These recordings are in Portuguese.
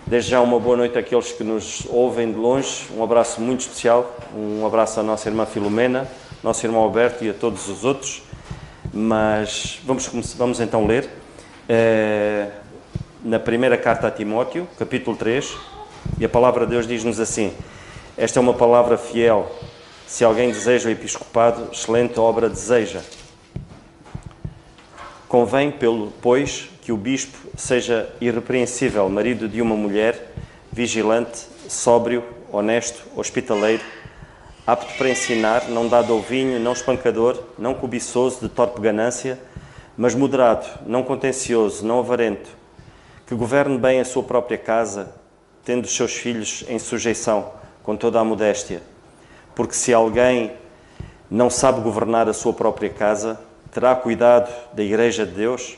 Desde já uma boa noite àqueles que nos ouvem de longe, um abraço muito especial, um abraço à nossa irmã Filomena, nosso irmão Alberto e a todos os outros. Mas vamos então ler na primeira carta a Timóteo, capítulo 3, e a palavra de Deus diz-nos assim: esta é uma palavra fiel, se alguém deseja o episcopado, excelente obra deseja. Convém, pois, que o bispo seja irrepreensível, marido de uma mulher, vigilante, sóbrio, honesto, hospitaleiro, apto para ensinar, não dado ao vinho, não espancador, não cobiçoso de torpe ganância, mas moderado, não contencioso, não avarento, que governe bem a sua própria casa, tendo os seus filhos em sujeição, com toda a modéstia. Porque se alguém não sabe governar a sua própria casa, terá cuidado da Igreja de Deus,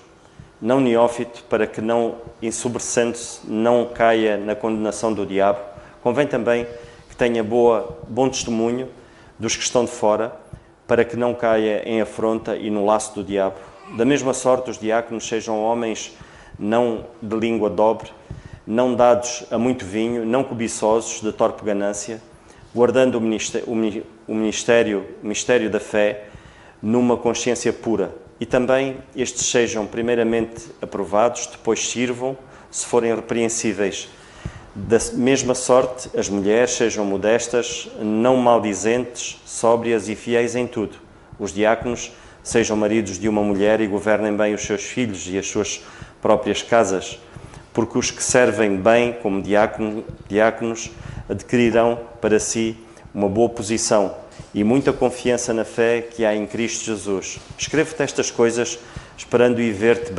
não neófito, para que não, ensoberbecendo-se, não caia na condenação do diabo. Convém também que tenha bom testemunho dos que estão de fora, para que não caia em afronta e no laço do diabo. Da mesma sorte, os diáconos sejam homens não de língua dobre, não dados a muito vinho, não cobiçosos de torpe ganância, guardando o mistério da fé numa consciência pura. E também estes sejam primeiramente aprovados, depois sirvam, se forem repreensíveis. Da mesma sorte, as mulheres sejam modestas, não maldizentes, sóbrias e fiéis em tudo. Os diáconos sejam maridos de uma mulher e governem bem os seus filhos e as suas próprias casas, porque os que servem bem como diáconos adquirirão para si uma boa posição e muita confiança na fé que há em Cristo Jesus. Escrevo-te estas coisas esperando ir ver-te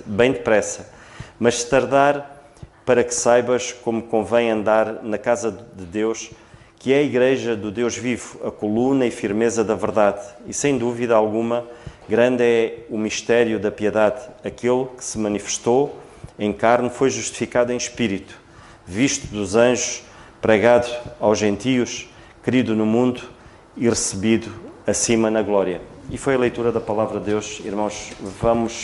bem depressa, mas se tardar, para que saibas como convém andar na casa de Deus, que é a Igreja do Deus vivo, a coluna e firmeza da verdade. E sem dúvida alguma, grande é o mistério da piedade. Aquele que se manifestou em carne foi justificado em espírito, visto dos anjos, pregado aos gentios, querido no mundo e recebido acima na glória. E foi a leitura da palavra de Deus. Irmãos,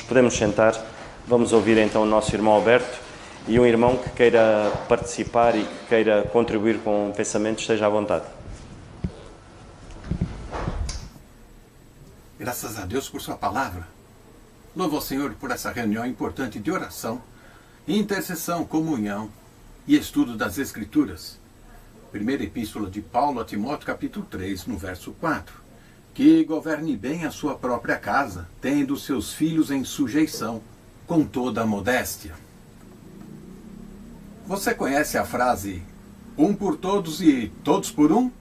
podemos sentar, vamos ouvir então o nosso irmão Alberto, e um irmão que queira participar e que queira contribuir com o pensamento, esteja à vontade. Graças a Deus por sua palavra. Louvo ao Senhor por essa reunião importante de oração, intercessão, comunhão e estudo das Escrituras. Primeira Epístola de Paulo a Timóteo, capítulo 3, no verso 4. Que governe bem a sua própria casa, tendo seus filhos em sujeição, com toda a modéstia. Você conhece a frase, um por todos e todos por um?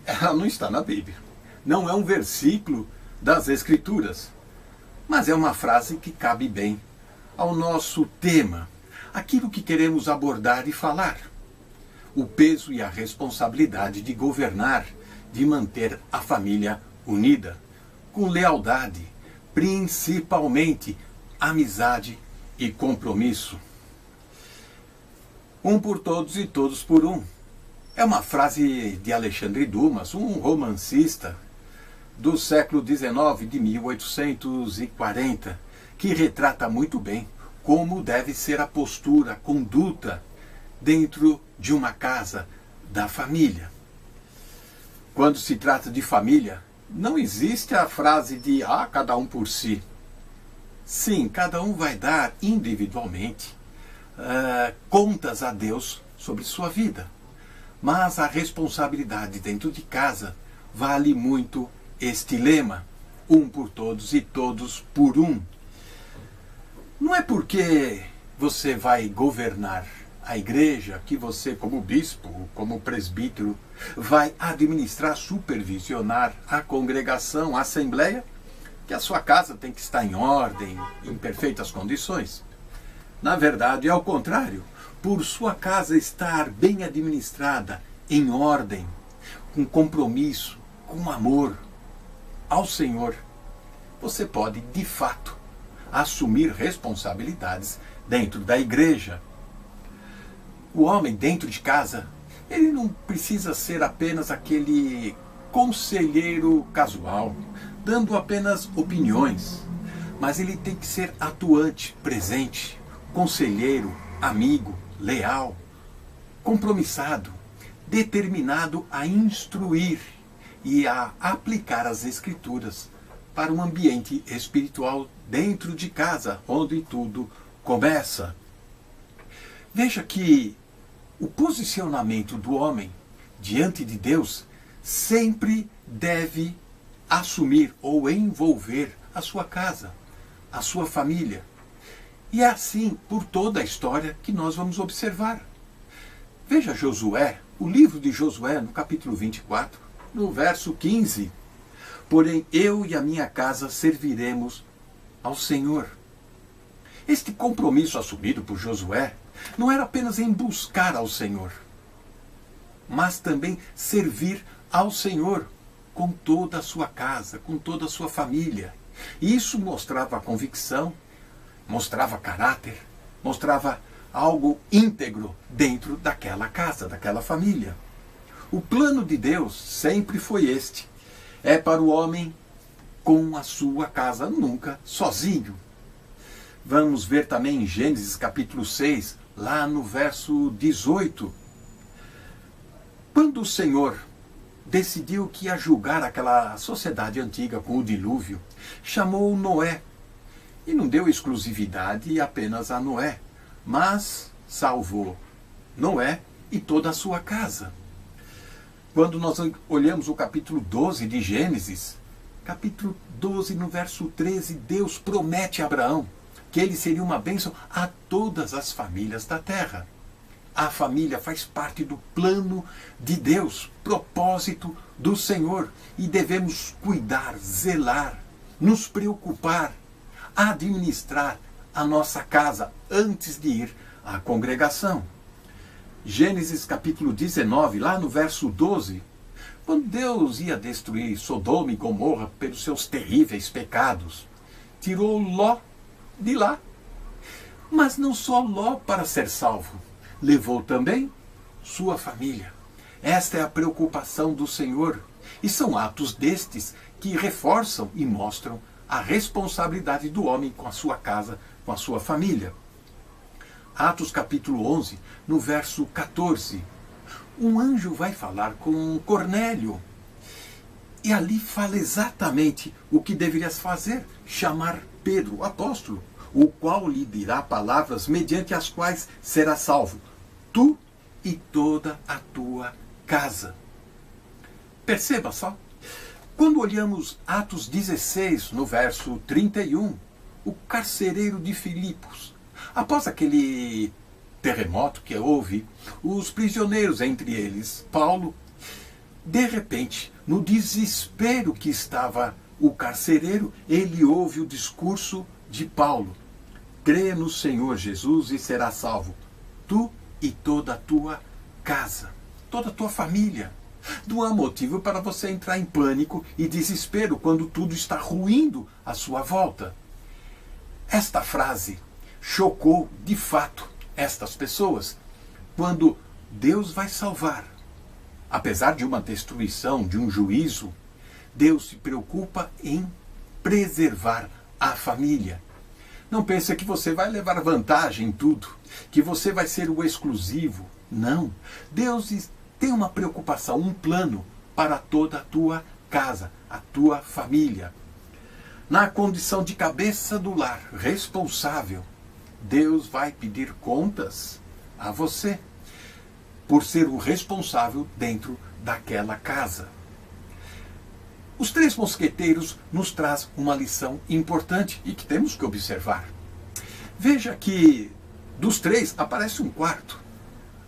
Ela não está na Bíblia. Não é um versículo das Escrituras, mas é uma frase que cabe bem ao nosso tema, aquilo que queremos abordar e falar. O peso e a responsabilidade de governar, de manter a família unida, com lealdade, principalmente amizade e compromisso. Um por todos e todos por um. É uma frase de Alexandre Dumas, um romancista do século XIX, de 1840, que retrata muito bem como deve ser a postura, a conduta dentro de uma casa da família. Quando se trata de família, não existe a frase de cada um por si. Sim, cada um vai dar individualmente contas a Deus sobre sua vida. Mas a responsabilidade dentro de casa vale muito este lema, um por todos e todos por um. Não é porque você vai governar a igreja que você, como bispo, como presbítero, vai administrar, supervisionar a congregação, a assembleia, que a sua casa tem que estar em ordem, em perfeitas condições. Na verdade, é ao contrário. Por sua casa estar bem administrada, em ordem, com compromisso, com amor ao Senhor, você pode, de fato, assumir responsabilidades dentro da igreja. O homem dentro de casa, ele não precisa ser apenas aquele conselheiro casual, dando apenas opiniões, mas ele tem que ser atuante, presente, conselheiro, amigo, leal, compromissado, determinado a instruir e a aplicar as Escrituras para um ambiente espiritual dentro de casa, onde tudo começa. Veja que o posicionamento do homem diante de Deus sempre deve assumir ou envolver a sua casa, a sua família. E é assim por toda a história que nós vamos observar. Veja Josué, o livro de Josué, no capítulo 24, no verso 15. Porém, eu e a minha casa serviremos ao Senhor. Este compromisso assumido por Josué não era apenas em buscar ao Senhor, mas também servir ao Senhor com toda a sua casa, com toda a sua família. E isso mostrava convicção, mostrava caráter, mostrava algo íntegro dentro daquela casa, daquela família. O plano de Deus sempre foi este. É para o homem com a sua casa, nunca sozinho. Vamos ver também em Gênesis capítulo 6, lá no verso 18. Quando o Senhor decidiu que ia julgar aquela sociedade antiga com o dilúvio, chamou Noé. E não deu exclusividade apenas a Noé, mas salvou Noé e toda a sua casa. Quando nós olhamos o capítulo 12 de Gênesis, capítulo 12, no verso 13, Deus promete a Abraão que ele seria uma bênção a todas as famílias da terra. A família faz parte do plano de Deus, propósito do Senhor, e devemos cuidar, zelar, nos preocupar, administrar a nossa casa antes de ir à congregação. Gênesis capítulo 19, lá no verso 12, quando Deus ia destruir Sodoma e Gomorra pelos seus terríveis pecados, tirou Ló de lá. Mas não só Ló para ser salvo, levou também sua família. Esta é a preocupação do Senhor, e são atos destes que reforçam e mostram a responsabilidade do homem com a sua casa, com a sua família. Atos capítulo 11, no verso 14. Um anjo vai falar com Cornélio. E ali fala exatamente o que deverias fazer: chamar Pedro, o apóstolo, o qual lhe dirá palavras mediante as quais será salvo, tu e toda a tua casa. Perceba só. Quando olhamos Atos 16, no verso 31, o carcereiro de Filipos, após aquele terremoto que houve, os prisioneiros, entre eles Paulo, de repente, no desespero que estava o carcereiro, ele ouve o discurso de Paulo: crê no Senhor Jesus e será salvo, tu e toda a tua casa, toda a tua família. Não há motivo para você entrar em pânico e desespero quando tudo está ruindo à sua volta. Esta frase chocou, de fato, estas pessoas, quando Deus vai salvar. Apesar de uma destruição, de um juízo, Deus se preocupa em preservar a família. Não pense que você vai levar vantagem em tudo, que você vai ser o exclusivo. Não. Deus tem uma preocupação, um plano para toda a tua casa, a tua família. Na condição de cabeça do lar, responsável, Deus vai pedir contas a você por ser o responsável dentro daquela casa. Os Três Mosqueteiros nos traz uma lição importante e que temos que observar. Veja que dos três aparece um quarto.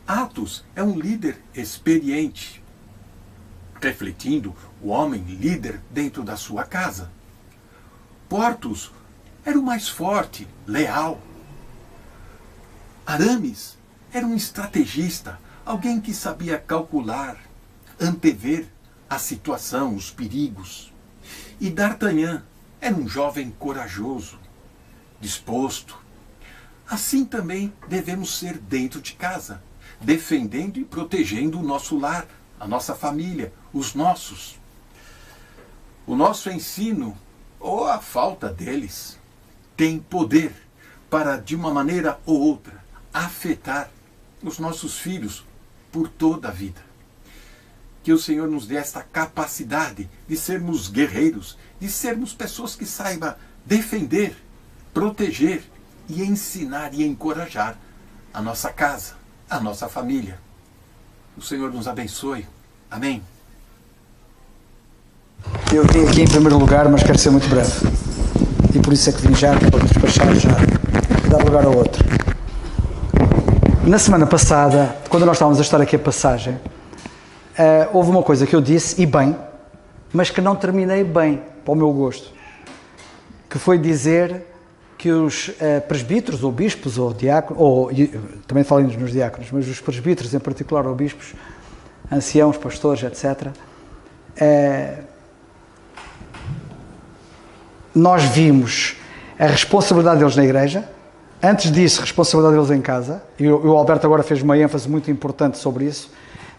Athos é um líder experiente, refletindo o homem líder dentro da sua casa. Porthos era o mais forte, leal. Aramis era um estrategista, alguém que sabia calcular, antever a situação, os perigos. E D'Artagnan era um jovem corajoso, disposto. Assim também devemos ser dentro de casa, defendendo e protegendo o nosso lar, a nossa família, os nossos. O nosso ensino, ou a falta deles, tem poder para, de uma maneira ou outra, afetar os nossos filhos por toda a vida. Que o Senhor nos dê esta capacidade de sermos guerreiros, de sermos pessoas que saibam defender, proteger e ensinar e encorajar a nossa casa, a nossa família. O Senhor nos abençoe. Amém. Eu vim aqui em primeiro lugar, mas quero ser muito breve. E por isso é que vim já para despachar já, dar lugar ao outro. Na semana passada, quando nós estávamos a estar aqui a passagem, houve uma coisa que eu disse, e bem, mas que não terminei bem, para o meu gosto, que foi dizer que os presbíteros, ou bispos, ou diáconos, ou também falamos nos diáconos, mas os presbíteros em particular, ou bispos, anciãos, pastores, etc., nós vimos a responsabilidade deles na igreja, antes disso, a responsabilidade deles em casa, e o Alberto agora fez uma ênfase muito importante sobre isso.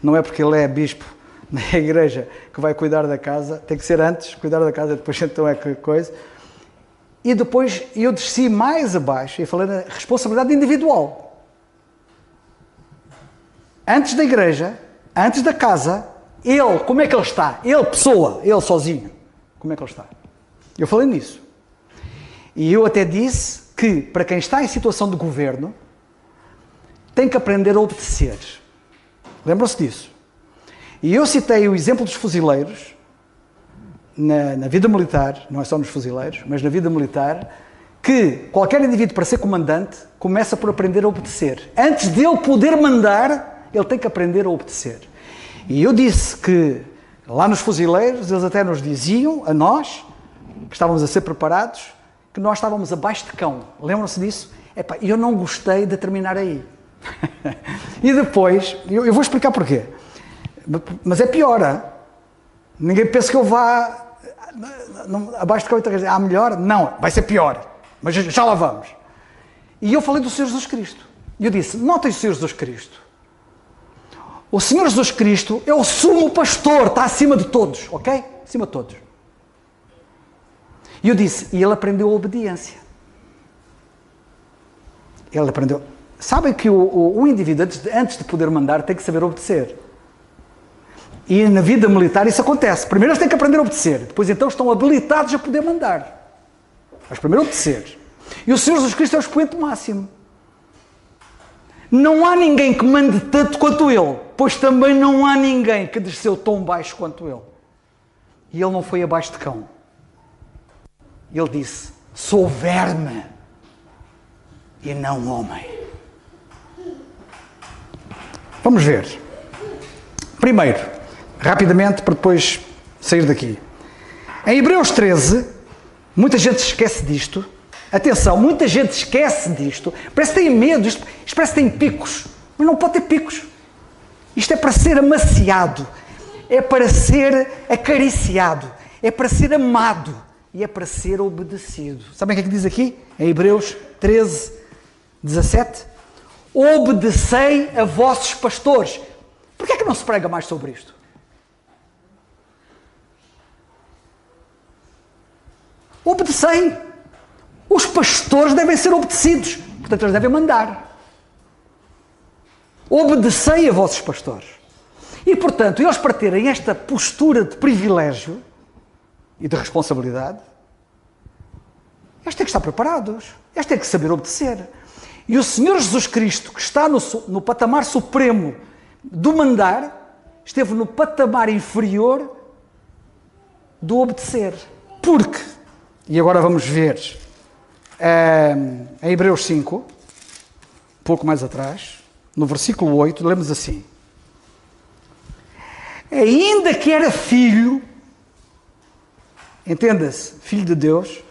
Não é porque ele é bispo na igreja que vai cuidar da casa, tem que ser antes, cuidar da casa, depois então é que coisa. E depois eu desci mais abaixo e falei da responsabilidade individual. Antes da igreja, antes da casa, ele, como é que ele está? Ele, pessoa, ele sozinho, como é que ele está? Eu falei nisso. E eu até disse que, para quem está em situação de governo, tem que aprender a obedecer. Lembram-se disso? E eu citei o exemplo dos fuzileiros, na vida militar, não é só nos fuzileiros, mas na vida militar, que qualquer indivíduo para ser comandante começa por aprender a obedecer. Antes de ele poder mandar, ele tem que aprender a obedecer. E eu disse que, lá nos fuzileiros, eles até nos diziam, a nós, que estávamos a ser preparados, que nós estávamos abaixo de cão. Lembram-se disso? Epá, eu não gostei de terminar aí. E depois, eu vou explicar porquê. Mas é pior, hein? Ninguém pensa que eu vá abaixo de cão e terra. Melhor? Não, vai ser pior. Mas já lá vamos. E eu falei do Senhor Jesus Cristo. E eu disse, notem o Senhor Jesus Cristo. O Senhor Jesus Cristo é o sumo pastor, está acima de todos, ok? Acima de todos. E eu disse, e ele aprendeu a obediência. Ele aprendeu. Sabem que o indivíduo, antes de poder mandar, tem que saber obedecer. E na vida militar isso acontece. Primeiro eles têm que aprender a obedecer. Depois então estão habilitados a poder mandar. Mas primeiro obedecer. E o Senhor Jesus Cristo é o expoente máximo. Não há ninguém que mande tanto quanto Ele. Pois também não há ninguém que desceu tão baixo quanto Ele. E Ele não foi abaixo de cão. Ele disse, sou verme e não homem. Vamos ver. Primeiro, rapidamente, para depois sair daqui. Em Hebreus 13, muita gente se esquece disto. Atenção, muita gente esquece disto. Parece que tem medo, isto parece que tem picos. Mas não pode ter picos. Isto é para ser amaciado. É para ser acariciado. É para ser amado. E é para ser obedecido. Sabem o que é que diz aqui? Em Hebreus 13, 17. Obedecei a vossos pastores. Porquê é que não se prega mais sobre isto? Obedecei. Os pastores devem ser obedecidos. Portanto, eles devem mandar. Obedecei a vossos pastores. E, portanto, eles para terem esta postura de privilégio e de responsabilidade, eles têm que estar preparados. Eles têm que saber obedecer. E o Senhor Jesus Cristo, que está no patamar supremo do mandar, esteve no patamar inferior do obedecer. Porque, e agora vamos ver, em Hebreus 5, um pouco mais atrás, no versículo 8, lemos assim: ainda que era filho, entenda-se, filho de Deus,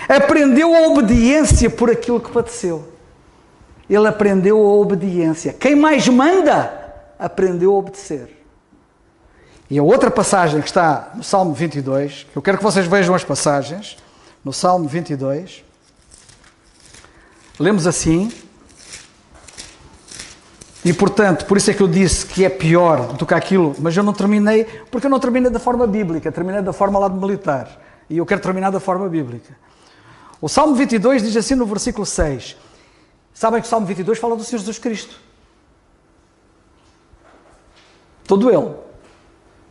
aprendeu a obediência por aquilo que padeceu. Ele aprendeu a obediência. Quem mais manda, aprendeu a obedecer. E a outra passagem que está no Salmo 22, que eu quero que vocês vejam as passagens, no Salmo 22, lemos assim, e portanto, por isso é que eu disse que é pior do que aquilo, mas eu não terminei, porque eu não terminei da forma bíblica, terminei da forma lá de militar. E eu quero terminar da forma bíblica. O Salmo 22 diz assim no versículo 6. Sabem que o Salmo 22 fala do Senhor Jesus Cristo. Todo ele.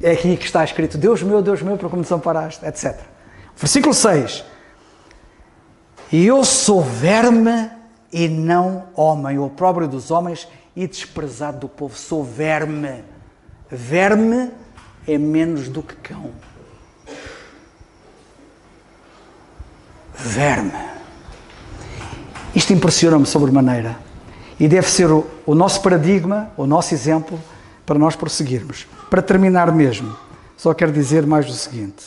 É aqui que está escrito, Deus meu, por que me desamparaste, etc. Versículo 6. E eu sou verme e não homem, o opróbrio dos homens e desprezado do povo. Sou verme. Verme é menos do que cão. Verme. Isto impressiona-me sobremaneira e deve ser o nosso paradigma, o nosso exemplo para nós prosseguirmos. Para terminar mesmo, só quero dizer mais o seguinte.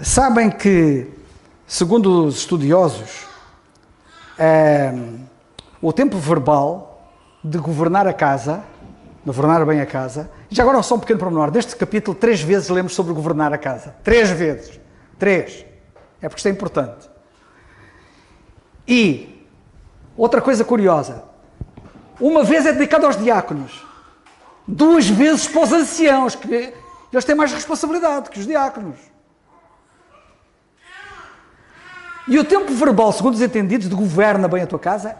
Sabem que, segundo os estudiosos, o tempo verbal de governar a casa, de governar bem a casa, já agora só um pequeno pormenor, deste capítulo 3 vezes lemos sobre governar a casa. 3 vezes. 3. É porque isto é importante. E, outra coisa curiosa, uma vez é dedicado aos diáconos, 2 vezes para os anciãos, que eles têm mais responsabilidade que os diáconos. E o tempo verbal, segundo os entendidos, de governa bem a tua casa,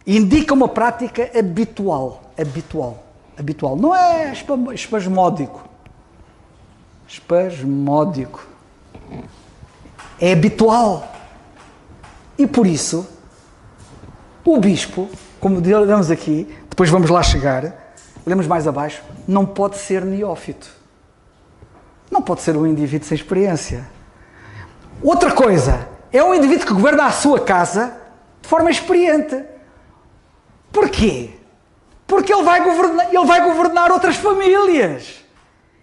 indica uma prática habitual. Habitual. Não é espasmódico. Espasmódico. É habitual. E por isso, o bispo, como lemos aqui, depois vamos lá chegar, lemos mais abaixo, não pode ser neófito. Não pode ser um indivíduo sem experiência. Outra coisa, é um indivíduo que governa a sua casa de forma experiente. Porquê? Porque ele vai governar outras famílias.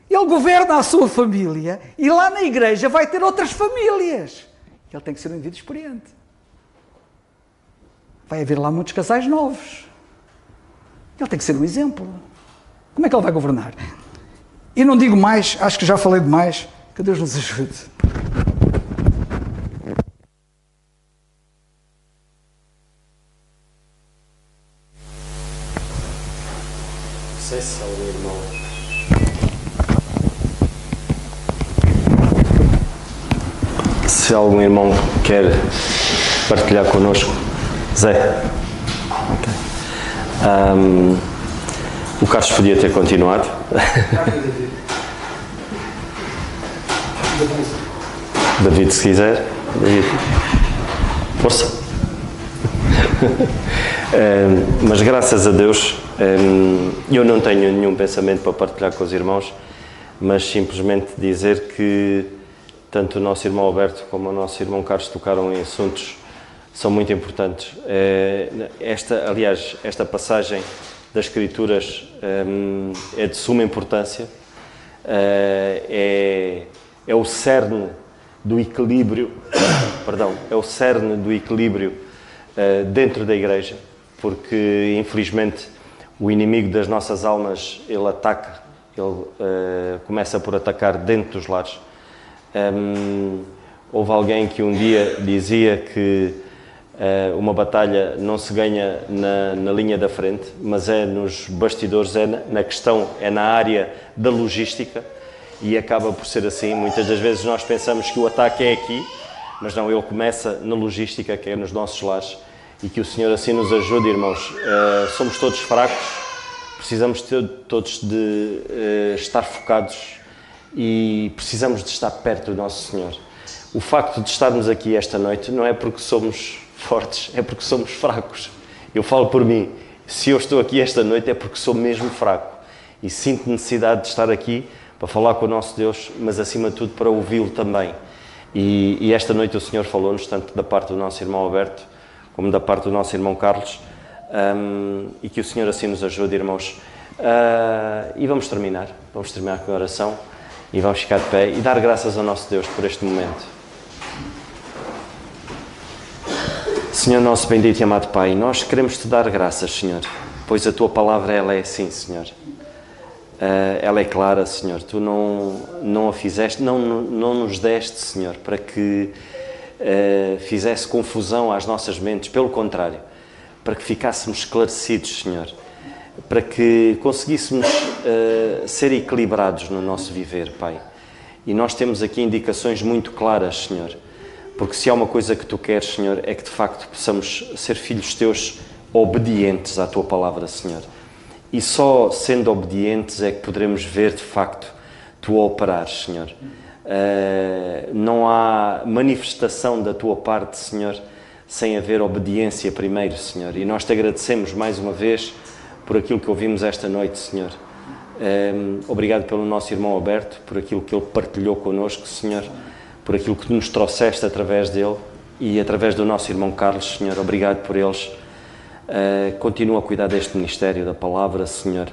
Ele governa a sua família e lá na igreja vai ter outras famílias. Ele tem que ser um indivíduo experiente. Vai haver lá muitos casais novos. Ele tem que ser um exemplo. Como é que ele vai governar? E não digo mais, acho que já falei demais. Que Deus nos ajude. Não sei se algum irmão se algum irmão quer partilhar connosco. Zé. Okay. O Carlos podia ter continuado. David, se quiser. David. Força. Mas graças a Deus, eu não tenho nenhum pensamento para partilhar com os irmãos, mas simplesmente dizer que tanto o nosso irmão Alberto como o nosso irmão Carlos tocaram em assuntos que são muito importantes. Esta passagem das Escrituras é de suma importância, é o cerne do equilíbrio, é o cerne do equilíbrio dentro da Igreja, porque infelizmente o inimigo das nossas almas, ele começa por atacar dentro dos lares. Houve alguém que um dia dizia que uma batalha não se ganha na linha da frente, mas é nos bastidores, é na área da logística, e acaba por ser assim. Muitas das vezes nós pensamos que o ataque é aqui, mas não, ele começa na logística, que é nos nossos lares, e que o Senhor assim nos ajude, irmãos. Somos todos fracos, precisamos todos de estar focados e precisamos de estar perto do nosso Senhor. O facto de estarmos aqui esta noite não é porque somos fortes, é porque somos fracos. Eu falo por mim, se eu estou aqui esta noite é porque sou mesmo fraco e sinto necessidade de estar aqui para falar com o nosso Deus, mas acima de tudo para ouvi-lo também. E esta noite o Senhor falou-nos tanto da parte do nosso irmão Alberto como da parte do nosso irmão Carlos, e que o Senhor assim nos ajude, irmãos. E vamos terminar com a oração e vamos ficar de pé e dar graças ao nosso Deus por este momento. Senhor nosso bendito e amado Pai, nós queremos te dar graças, Senhor, pois a tua palavra ela é assim, Senhor. Ela é clara, Senhor. Tu não a fizeste, não nos deste, Senhor, para que fizesse confusão às nossas mentes. Pelo contrário, para que ficássemos esclarecidos, Senhor. para que conseguíssemos ser equilibrados no nosso viver, Pai. E nós temos aqui indicações muito claras, Senhor, porque se há uma coisa que Tu queres, Senhor, é que de facto possamos ser filhos Teus obedientes à Tua palavra, Senhor. E só sendo obedientes é que poderemos ver de facto Tu operar, Senhor. Não há manifestação da Tua parte, Senhor, sem haver obediência primeiro, Senhor. E nós Te agradecemos mais uma vez por aquilo que ouvimos esta noite, Senhor. Obrigado pelo nosso irmão Alberto, por aquilo que ele partilhou connosco, Senhor, por aquilo que nos trouxeste através dele e através do nosso irmão Carlos, Senhor. Obrigado por eles. Continua a cuidar deste ministério da palavra, Senhor.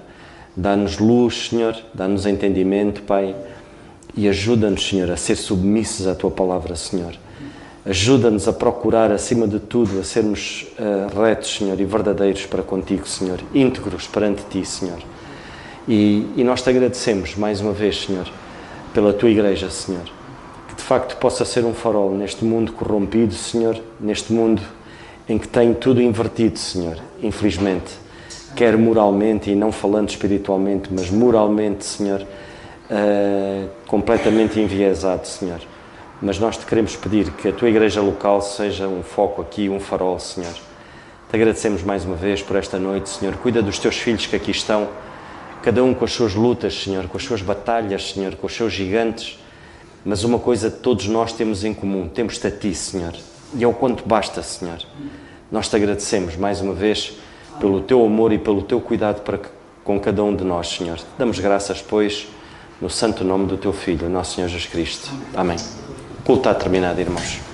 Dá-nos luz, Senhor, dá-nos entendimento, Pai, e ajuda-nos, Senhor, a ser submissos à Tua palavra, Senhor. Ajuda-nos a procurar, acima de tudo, a sermos retos, Senhor, e verdadeiros para contigo, Senhor, íntegros perante Ti, Senhor. E nós Te agradecemos, mais uma vez, Senhor, pela Tua Igreja, Senhor, que de facto possa ser um farol neste mundo corrompido, Senhor, neste mundo em que tem tudo invertido, Senhor, infelizmente, quer moralmente e não falando espiritualmente, mas moralmente, Senhor, completamente enviesado, Senhor. Mas nós Te queremos pedir que a Tua Igreja local seja um foco aqui, um farol, Senhor. Te agradecemos mais uma vez por esta noite, Senhor. Cuida dos Teus filhos que aqui estão, cada um com as suas lutas, Senhor, com as suas batalhas, Senhor, com os seus gigantes. Mas uma coisa todos nós temos em comum, temos-te a Ti, Senhor. E é o quanto basta, Senhor. Nós Te agradecemos mais uma vez pelo Teu amor e pelo Teu cuidado com cada um de nós, Senhor. Damos graças, pois, no santo nome do Teu Filho, nosso Senhor Jesus Cristo. Amém. O culto está terminado, irmãos.